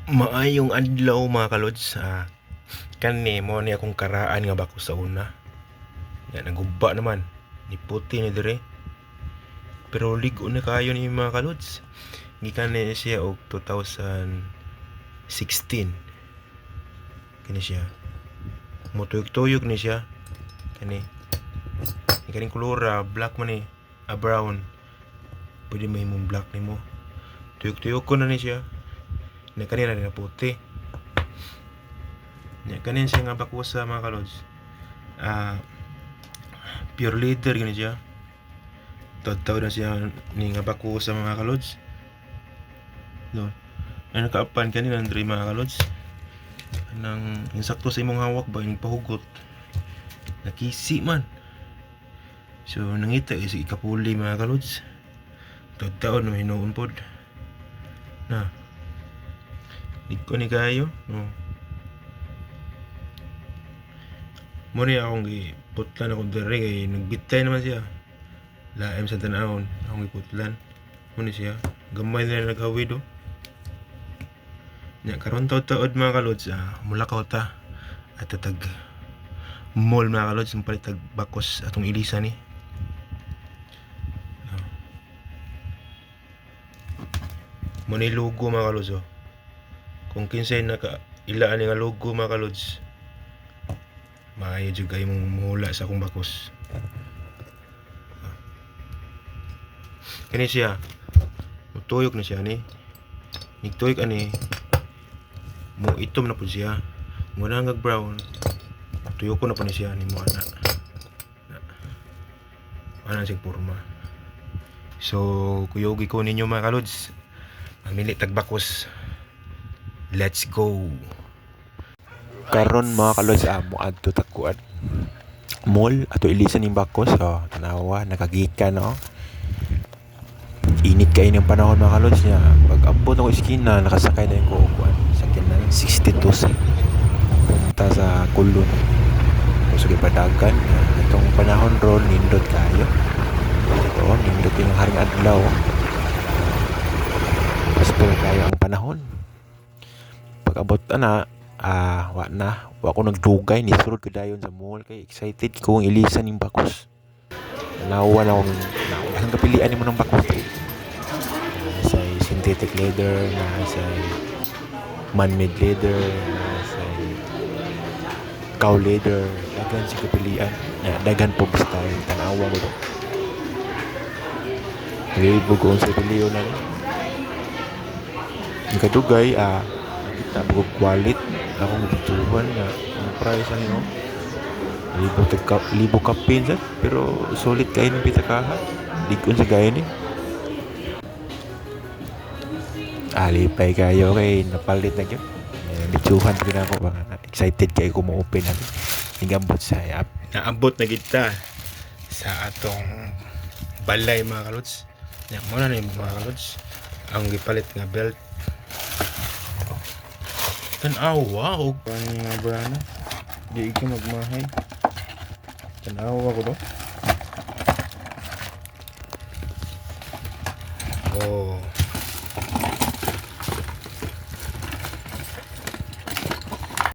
Maayong adlaw mga kalods. Kani mo ni akong karaan nga bako sa una. Ya naguba naman. Ni puti ni dire. Pero ligo na kayo ni mga kalods. Gikan ni siya og 2016. Kani siya. Motuyog-tuyog ni siya. Kani. Ni kaning kulura black man ni, brown. Pwede may mong black ni mo. Tuyog-tuyog ko na ni siya. Na kanina na puti. Ya kanin siya nga bakusa mga kalods. Pure leader gani siya. Taw na siya ni nga bakusa mga kalods. No. Ay nakaapan kanina andre mga kalods. Nang insakto sa imong hawak ba yung pahugot. Nakisi man. So nangita is ikapuli mga kalods. Taw na hinuon pod. Na. Iko ni kayo, no. Muna akong giputlan akong dire kay nagbitay naman siya. Laim sa tanawon, akong giputlan. Muna siya, gamay na naghawid oh. Nya karon taod mga kalods, mulakaw ta at tag mall mga kalods, ang palitag bakos atong ilisa ni. Muna logo mga kalods oh. Kung kinsay naka ilaan nga logo mga kalods, maayo jud kayo mong muhula sa akong bakos. Kani siya, mutuyok na siya ni. Nigtuyok ani, mo itom na po siya. Muna hanggang brown, tuyok ko na po ni siya ni mo ana. Ana siyang porma. So, kuyogi ko ninyo mga kalods. Mamili tagbakos. Let's go. Karon mga kalods, mo adto takuan mall ato ilisan ning bakos. So tanawa nakagikan no. Init kay ng panahon mga kalods niya. Pag abot ako iskina nakasakay na yung kukuan sakyan na 62 punta sa Kulon. So gipadagan itong panahon ron nindot kayo. So nindot yung haring adlaw. Basta kayo ang panahon. Pag abot na wa ko nagdugay ni surod ko dayon sa mall kay excited ko ang ilisan ning bakos. Nawa na akong ang kapilian mo ng bakos. Sa synthetic leather, na sa man-made leather, na sa cow leather, daghan si kapilian. Daghan po basta yung tanawa ko to. Nilibog ko sa piliyo na rin. Yung kadugay, kita po quality akong bituhan na ang price ano libo kapin sa pero solid kayo ng pitakaha digon sa gaya ni alipay kayo kay napalit na yun bituhan ko na ako baka excited kayo kung ma-open natin nagambot sa Naabot na kita sa atong balay mga kalods. Nya mo na ni mga kalods ang gipalit nga belt. Tanawa og pani nga brana. Di ka magmahay. Tanawa ko do. Oh.